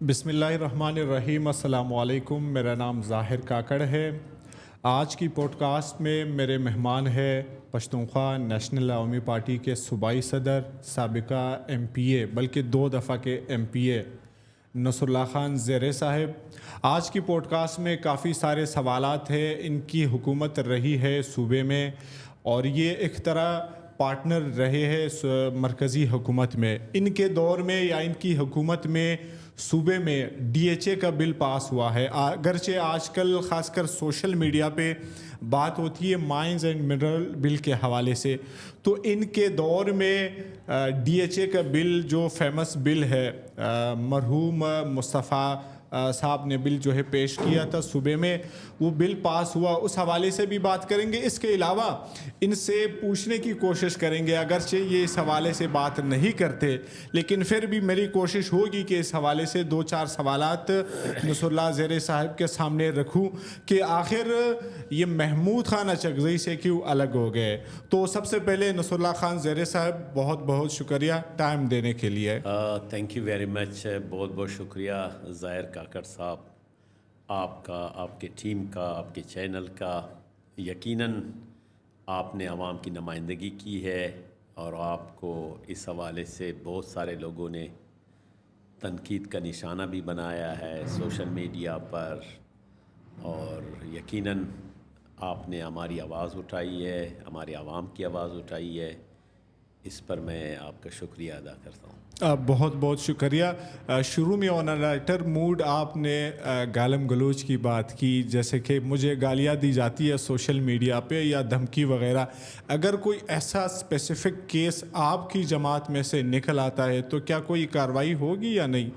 بسم اللہ الرحمن الرحیم۔ السلام علیکم، میرا نام ظاہر کاکڑ ہے۔ آج کی پوڈ کاسٹ میں میرے مہمان ہے پشتونخوا نیشنل عوامی پارٹی کے صوبائی صدر، سابقہ ایم پی اے بلکہ 2 دفعہ کے ایم پی اے نصر اللہ خان زیرے صاحب۔ آج کی پوڈ کاسٹ میں کافی سارے سوالات ہیں۔ ان کی حکومت رہی ہے صوبے میں اور یہ ایک طرح پارٹنر رہے ہیں مرکزی حکومت میں۔ ان کے دور میں یا ان کی حکومت میں صوبے میں ڈی ایچ اے کا بل پاس ہوا ہے، اگرچہ آج کل خاص کر سوشل میڈیا پہ بات ہوتی ہے مائنز اینڈ منرل بل کے حوالے سے، تو ان کے دور میں ڈی ایچ اے کا بل جو فیمس بل ہے، مرحوم مصطفیٰ صاحب نے بل جو ہے پیش کیا تھا صوبے میں، وہ بل پاس ہوا، اس حوالے سے بھی بات کریں گے۔ اس کے علاوہ ان سے پوچھنے کی کوشش کریں گے، اگرچہ یہ اس حوالے سے بات نہیں کرتے لیکن پھر بھی میری کوشش ہوگی کہ اس حوالے سے 2-4 سوالات نصر اللہ زیرے صاحب کے سامنے رکھوں کہ آخر یہ محمود خان اچکزئی سے کیوں الگ ہو گئے۔ تو سب سے پہلے نصر اللہ خان زیرے صاحب، بہت بہت شکریہ ٹائم دینے کے لیے۔ تھینک یو ویری مچ، بہت بہت شکریہ ظاہر کاکڑ صاحب، آپ کا، آپ کے ٹیم کا، آپ کے چینل کا۔ یقیناً آپ نے عوام کی نمائندگی کی ہے اور آپ کو اس حوالے سے بہت سارے لوگوں نے تنقید کا نشانہ بھی بنایا ہے سوشل میڈیا پر، اور یقیناً آپ نے ہماری آواز اٹھائی ہے، ہمارے عوام کی آواز اٹھائی ہے، اس پر میں آپ کا شکریہ ادا کرتا ہوں۔ بہت بہت شکریہ۔ شروع میں آن رائٹر موڈ آپ نے گالم گلوچ کی بات کی، جیسے کہ مجھے گالیاں دی جاتی ہے سوشل میڈیا پہ یا دھمکی وغیرہ۔ اگر کوئی ایسا اسپیسیفک کیس آپ کی جماعت میں سے نکل آتا ہے تو کیا کوئی کارروائی ہوگی یا نہیں؟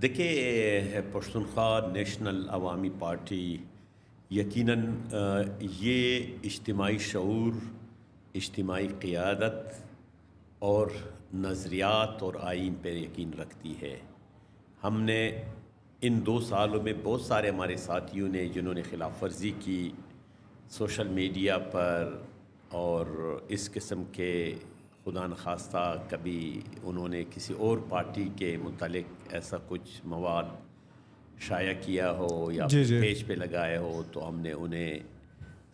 دیکھیے، پشتونخوا نیشنل عوامی پارٹی یقیناً یہ اجتماعی شعور، اجتماعی قیادت اور نظریات اور آئین پر یقین رکھتی ہے۔ ہم نے ان 2 سالوں میں بہت سارے ہمارے ساتھیوں نے جنہوں نے خلاف ورزی کی سوشل میڈیا پر، اور اس قسم کے خدا نخواستہ کبھی انہوں نے کسی اور پارٹی کے متعلق ایسا کچھ مواد شائع کیا ہو یا پیج پہ لگائے ہو، تو ہم نے انہیں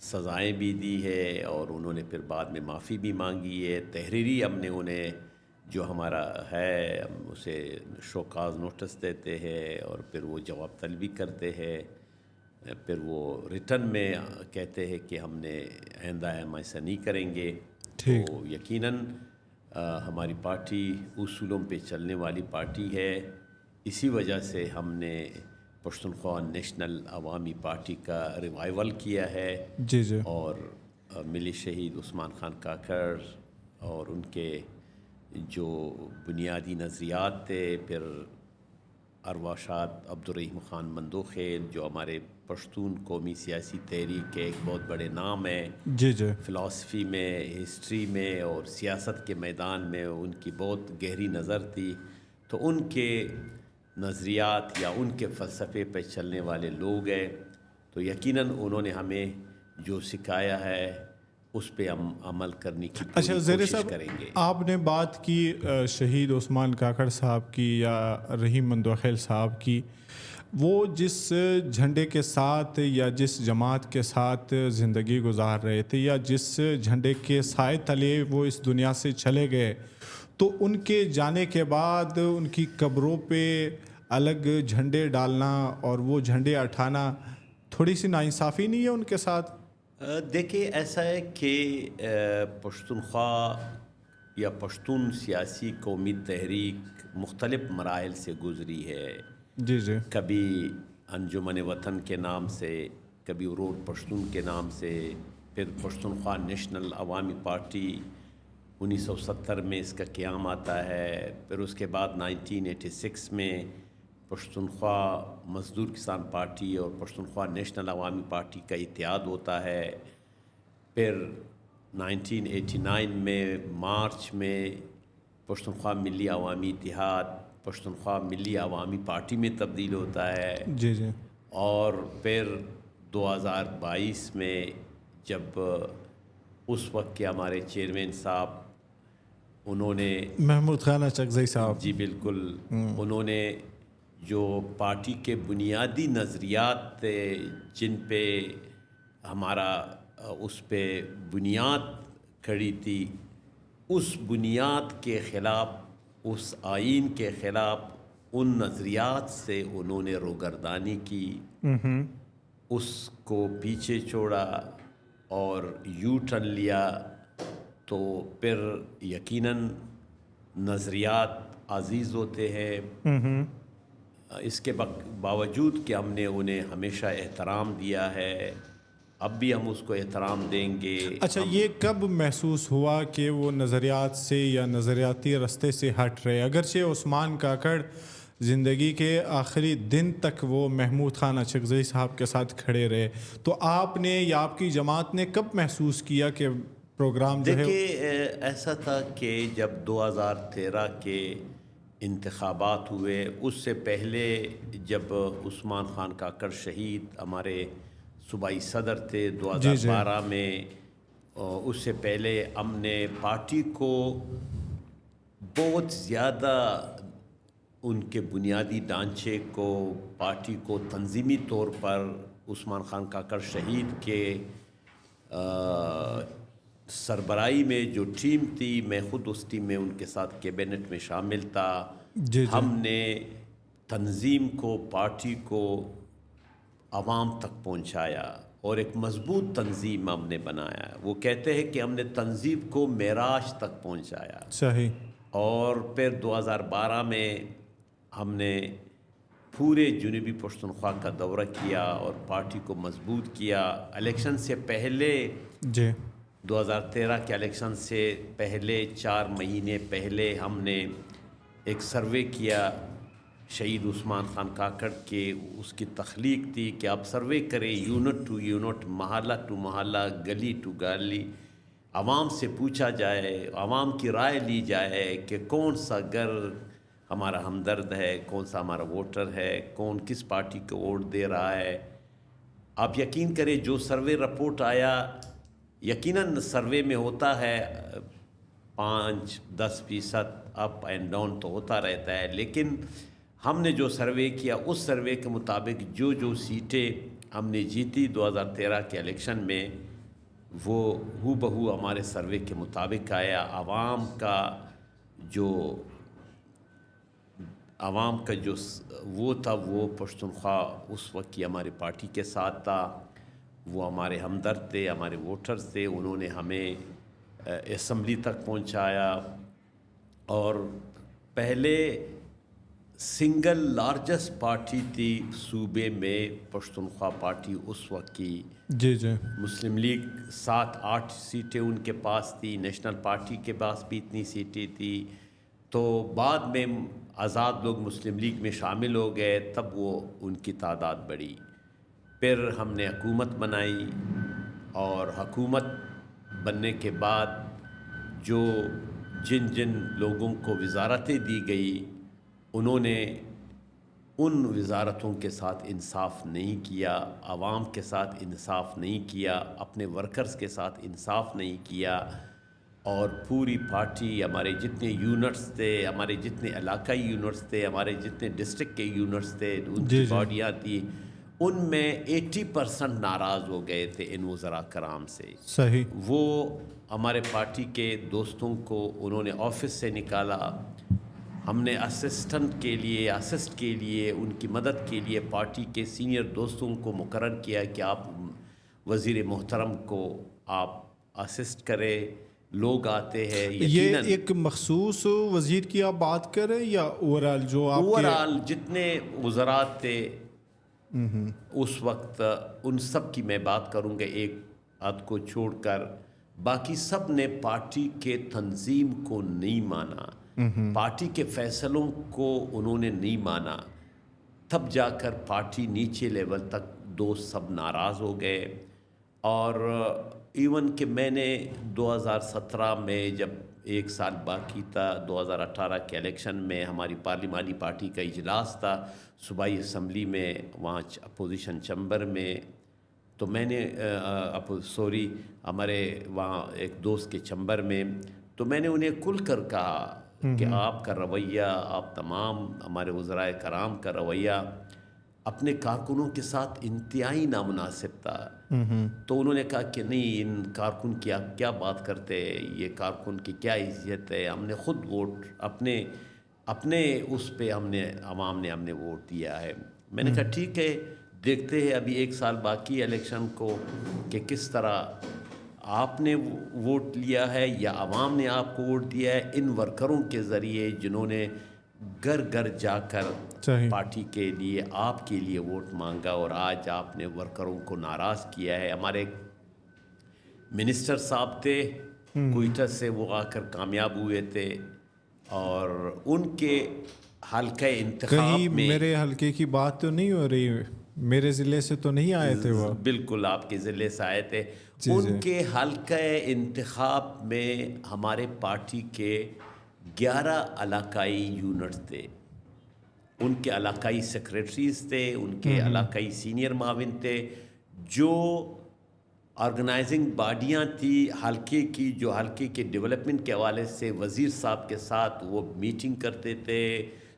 سزائیں بھی دی ہے اور انہوں نے پھر بعد میں معافی بھی مانگی ہے۔ تحریری ہم نے انہیں جو ہمارا ہے ہم اسے شوکاز نوٹس دیتے ہیں اور پھر وہ جواب طلبی کرتے ہیں، پھر وہ ریٹن میں کہتے ہیں کہ ہم نے آئندہ ہم ایسا نہیں کریں گے۔ تو یقیناً ہماری پارٹی اصولوں پہ چلنے والی پارٹی ہے، اسی وجہ سے ہم نے پشتونخوا نیشنل عوامی پارٹی کا ریوائول کیا ہے۔ اور ملی شہید عثمان خان کاکڑ اور ان کے جو بنیادی نظریات تھے، پھر ارواحشاد عبدالرحیم خان مندوخیل جو ہمارے پشتون قومی سیاسی تحریک کے ایک بہت بڑے نام ہیں، فلاسفی میں، ہسٹری میں اور سیاست کے میدان میں ان کی بہت گہری نظر تھی، تو ان کے نظریات یا ان کے فلسفے پہ چلنے والے لوگ ہیں، تو یقیناً انہوں نے ہمیں جو سکھایا ہے اس پہ ہم عمل کرنے کی پوری کوشش کریں گے۔ آپ نے بات کی شہید عثمان کاکڑ صاحب کی یا رحیم مندوخیل صاحب کی، وہ جس جھنڈے کے ساتھ یا جس جماعت کے ساتھ زندگی گزار رہے تھے یا جس جھنڈے کے سائے تلے وہ اس دنیا سے چلے گئے، تو ان کے جانے کے بعد ان کی قبروں پہ الگ جھنڈے ڈالنا اور وہ جھنڈے اٹھانا تھوڑی سی ناانصافی نہیں ہے ان کے ساتھ؟ دیکھیں، ایسا ہے کہ پشتونخوا یا پشتون سیاسی قومی تحریک مختلف مراحل سے گزری ہے۔ کبھی انجمن وطن کے نام سے، کبھی عروج پشتون کے نام سے، پھر پشتونخوا نیشنل عوامی پارٹی 1970 میں اس کا قیام آتا ہے، پھر اس کے بعد 1986 میں پشتونخوا مزدور کسان پارٹی اور پشتونخوا نیشنل عوامی پارٹی کا اتحاد ہوتا ہے، پھر 1989 میں مارچ میں پشتونخوا ملی عوامی اتحاد پشتونخوا ملی عوامی پارٹی میں تبدیل ہوتا ہے، اور پھر 2022 میں جب اس وقت کے ہمارے چیئرمین صاحب انہوں نے محمود خان اچکزئی صاحب، جی بالکل، انہوں نے جو پارٹی کے بنیادی نظریات تھے جن پہ ہمارا اس پہ بنیاد کھڑی تھی، اس بنیاد کے خلاف، اس آئین کے خلاف، ان نظریات سے انہوں نے روگردانی کی، اس کو پیچھے چھوڑا اور یو ٹرن لیا، تو پھر یقیناً نظریات عزیز ہوتے ہیں۔ اس کے باوجود کہ ہم نے انہیں ہمیشہ احترام دیا ہے، اب بھی ہم اس کو احترام دیں گے۔ اچھا، یہ کب محسوس ہوا کہ وہ نظریات سے یا نظریاتی رستے سے ہٹ رہے؟ اگرچہ عثمان کاکڑ زندگی کے آخری دن تک وہ محمود خان اچکزئی صاحب کے ساتھ کھڑے رہے، تو آپ نے یا آپ کی جماعت نے کب محسوس کیا کہ پروگرام جو ہے؟ دیکھیے، ایسا تھا کہ جب 2013 کے انتخابات ہوئے، اس سے پہلے جب عثمان خان کاکڑ شہید ہمارے صوبائی صدر تھے 2012 میں، اس سے پہلے ہم نے پارٹی کو بہت زیادہ ان کے بنیادی ڈھانچے کو، پارٹی کو تنظیمی طور پر عثمان خان کاکڑ شہید کے سربراہی میں جو ٹیم تھی، میں خود اس ٹیم میں ان کے ساتھ کیبنٹ میں شامل تھا۔ ہم نے تنظیم کو، پارٹی کو عوام تک پہنچایا اور ایک مضبوط تنظیم ہم نے بنایا۔ وہ کہتے ہیں کہ ہم نے تنظیم کو معراج تک پہنچایا۔ صحیح۔ اور پھر 2012 میں ہم نے پورے جنوبی پختونخوا کا دورہ کیا اور پارٹی کو مضبوط کیا۔ الیکشن سے پہلے 2013 کے الیکشن سے پہلے 4 مہینے پہلے ہم نے ایک سروے کیا شہید عثمان خان کاکڑ کے، اس کی تخلیق تھی کہ آپ سروے کریں یونٹ ٹو یونٹ، محلہ ٹو محلہ، گلی ٹو گلی، عوام سے پوچھا جائے، عوام کی رائے لی جائے کہ کون سا گھر ہمارا ہمدرد ہے، کون سا ہمارا ووٹر ہے، کون کس پارٹی کو ووٹ دے رہا ہے۔ آپ یقین کریں جو سروے رپورٹ آیا، یقیناً سروے میں ہوتا ہے 5-10% اپ اینڈ ڈاؤن تو ہوتا رہتا ہے، لیکن ہم نے جو سروے کیا اس سروے کے مطابق جو سیٹیں ہم نے جیتی 2013 کے الیکشن میں، وہ ہو بہو ہمارے سروے کے مطابق آیا۔ عوام کا جو وہ تھا، وہ پختونخوا اس وقت کی ہماری پارٹی کے ساتھ تھا، وہ ہمارے ہمدرد تھے، ہمارے ووٹرز تھے، انہوں نے ہمیں اسمبلی تک پہنچایا۔ اور پہلے سنگل لارجسٹ پارٹی تھی صوبے میں پختونخوا پارٹی اس وقت کی۔ مسلم لیگ 7-8 سیٹیں ان کے پاس تھی، نیشنل پارٹی کے پاس بھی اتنی سیٹیں تھی۔ تو بعد میں آزاد لوگ مسلم لیگ میں شامل ہو گئے، تب وہ ان کی تعداد بڑھی۔ پھر ہم نے حکومت بنائی اور حکومت بننے کے بعد جن لوگوں کو وزارتیں دی گئی، انہوں نے ان وزارتوں کے ساتھ انصاف نہیں کیا، عوام کے ساتھ انصاف نہیں کیا، اپنے ورکرز کے ساتھ انصاف نہیں کیا، اور پوری پارٹی، ہمارے جتنے یونٹس تھے، ہمارے جتنے علاقائی یونٹس تھے، ہمارے جتنے ڈسٹرکٹ کے یونٹس تھے، ان کی باڈیاں تھیں، ان میں 80% ناراض ہو گئے تھے ان وزراء کرام سے۔ صحیح۔ وہ ہمارے پارٹی کے دوستوں کو انہوں نے آفس سے نکالا، ہم نے اسسٹ کے لیے ان کی مدد کے لیے پارٹی کے سینئر دوستوں کو مقرر کیا کہ آپ وزیر محترم کو آپ اسسٹ کریں۔ لوگ آتے ہیں، یہ ایک مخصوص وزیر کی آپ بات کر رہے ہیں یا اوورال جو آپ اوورال جتنے وزرات تھے اس وقت، ان سب کی میں بات کروں گا، ایک آدھ کو چھوڑ کر باقی سب نے پارٹی کے تنظیم کو نہیں مانا، پارٹی کے فیصلوں کو انہوں نے نہیں مانا۔ تب جا کر پارٹی نیچے لیول تک دوست سب ناراض ہو گئے۔ اور ایون کہ میں نے 2017 میں جب 1 سال باقی تھا 2018 کے الیکشن میں، ہماری پارلیمانی پارٹی کا اجلاس تھا صوبائی اسمبلی میں، وہاں اپوزیشن چیمبر میں، تو میں نے ہمارے وہاں ایک دوست کے چیمبر میں، تو میں نے انہیں کھل کر کہا کہ آپ کا رویہ، آپ تمام ہمارے وزرائے کرام کا رویہ اپنے کارکنوں کے ساتھ انتہائی نامناسب تھا. تو انہوں نے کہا کہ نہیں، ان کارکن کی آپ کیا بات کرتے، یہ کارکن کی کیا حیثیت ہے، ہم نے خود ووٹ اپنے اس پہ عوام نے ہم نے ووٹ دیا ہے. میں نے کہا ٹھیک ہے، دیکھتے ہیں ابھی 1 سال باقی ہے الیکشن کو کہ کس طرح آپ نے ووٹ لیا ہے یا عوام نے آپ کو ووٹ دیا ہے، ان ورکروں کے ذریعے جنہوں نے گھر گھر جا کر پارٹی کے لیے آپ کے لیے ووٹ مانگا، اور آج آپ نے ورکروں کو ناراض کیا ہے. ہمارے منسٹر صاحب تھے کوئٹہ سے، وہ آ کر کامیاب ہوئے تھے، اور ان کے حلقہ انتخاب میں میرے حلقے کی بات تو نہیں ہو رہی، میرے ضلع سے تو نہیں آئے تھے وہ؟ بالکل آپ کے ضلع سے آئے تھے. ان کے حلقہ انتخاب میں ہمارے پارٹی کے 11 علاقائی یونٹ تھے، ان کے علاقائی سیکریٹریز تھے، ان کے علاقائی سینئر معاون تھے، جو آرگنائزنگ باڈیاں تھی حلقے کی، جو حلقے کے ڈیولپمنٹ کے حوالے سے وزیر صاحب کے ساتھ وہ میٹنگ کرتے تھے،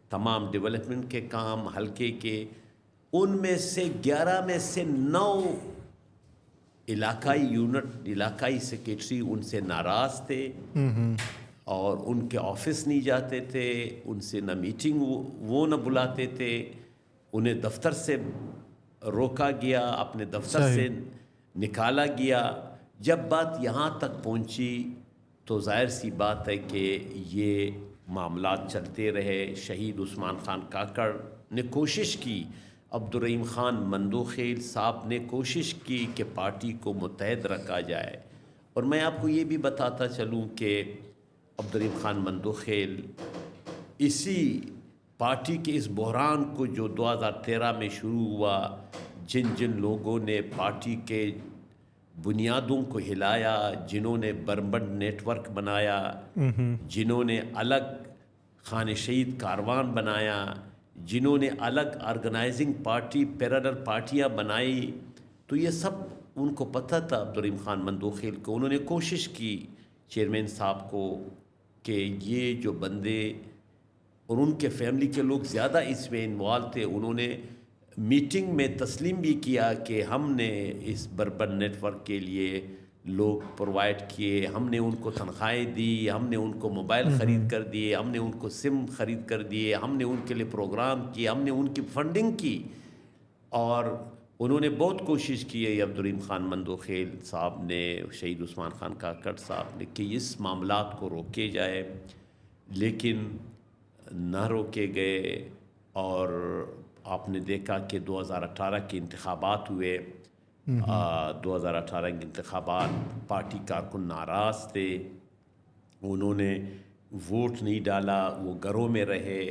تمام ڈیولپمنٹ کے کام حلقے کے. ان میں سے 11 میں سے 9 علاقائی یونٹ، علاقائی سیکریٹری ان سے ناراض تھے، اور ان کے آفس نہیں جاتے تھے، ان سے نہ میٹنگ وہ نہ بلاتے تھے، انہیں دفتر سے روکا گیا، اپنے دفتر سے نکالا گیا. جب بات یہاں تک پہنچی تو ظاہر سی بات ہے کہ یہ معاملات چلتے رہے. شہید عثمان خان کاکڑ نے کوشش کی، عبدالرحیم خان مندوخیل صاحب نے کوشش کی کہ پارٹی کو متحد رکھا جائے. اور میں آپ کو یہ بھی بتاتا چلوں کہ عبدالرحیم خان مندوخیل اسی پارٹی کے اس بحران کو جو 2013 میں شروع ہوا، جن لوگوں نے پارٹی کے بنیادوں کو ہلایا، جنہوں نے بربند نیٹ ورک بنایا، جنہوں نے الگ خان شہید کاروان بنایا، جنہوں نے الگ آرگنائزنگ پارٹی پیرالل پارٹیاں بنائی، تو یہ سب ان کو پتہ تھا. عبدالرحیم خان مندوخیل کو انہوں نے کوشش کی چیئرمین صاحب کو کہ یہ جو بندے، اور ان کے فیملی کے لوگ زیادہ اس میں انوالو تھے، انہوں نے میٹنگ میں تسلیم بھی کیا کہ ہم نے اس بربن نیٹ ورک کے لیے لوگ پرووائڈ کیے، ہم نے ان کو تنخواہیں دی، ہم نے ان کو موبائل خرید کر دیے، ہم نے ان کو سم خرید کر دیے، ہم نے ان کے لیے پروگرام کیے، ہم نے ان کی فنڈنگ کی. اور انہوں نے بہت کوشش کی ہے عبدالرحیم خان مندوخیل صاحب نے، شہید عثمان خان کاکڑ صاحب نے، کہ اس معاملات کو روکے جائے، لیکن نہ روکے گئے. اور آپ نے دیکھا کہ 2018 کے انتخابات ہوئے، 2018 کے انتخابات پارٹی کارکن ناراض تھے، انہوں نے ووٹ نہیں ڈالا، وہ گھروں میں رہے.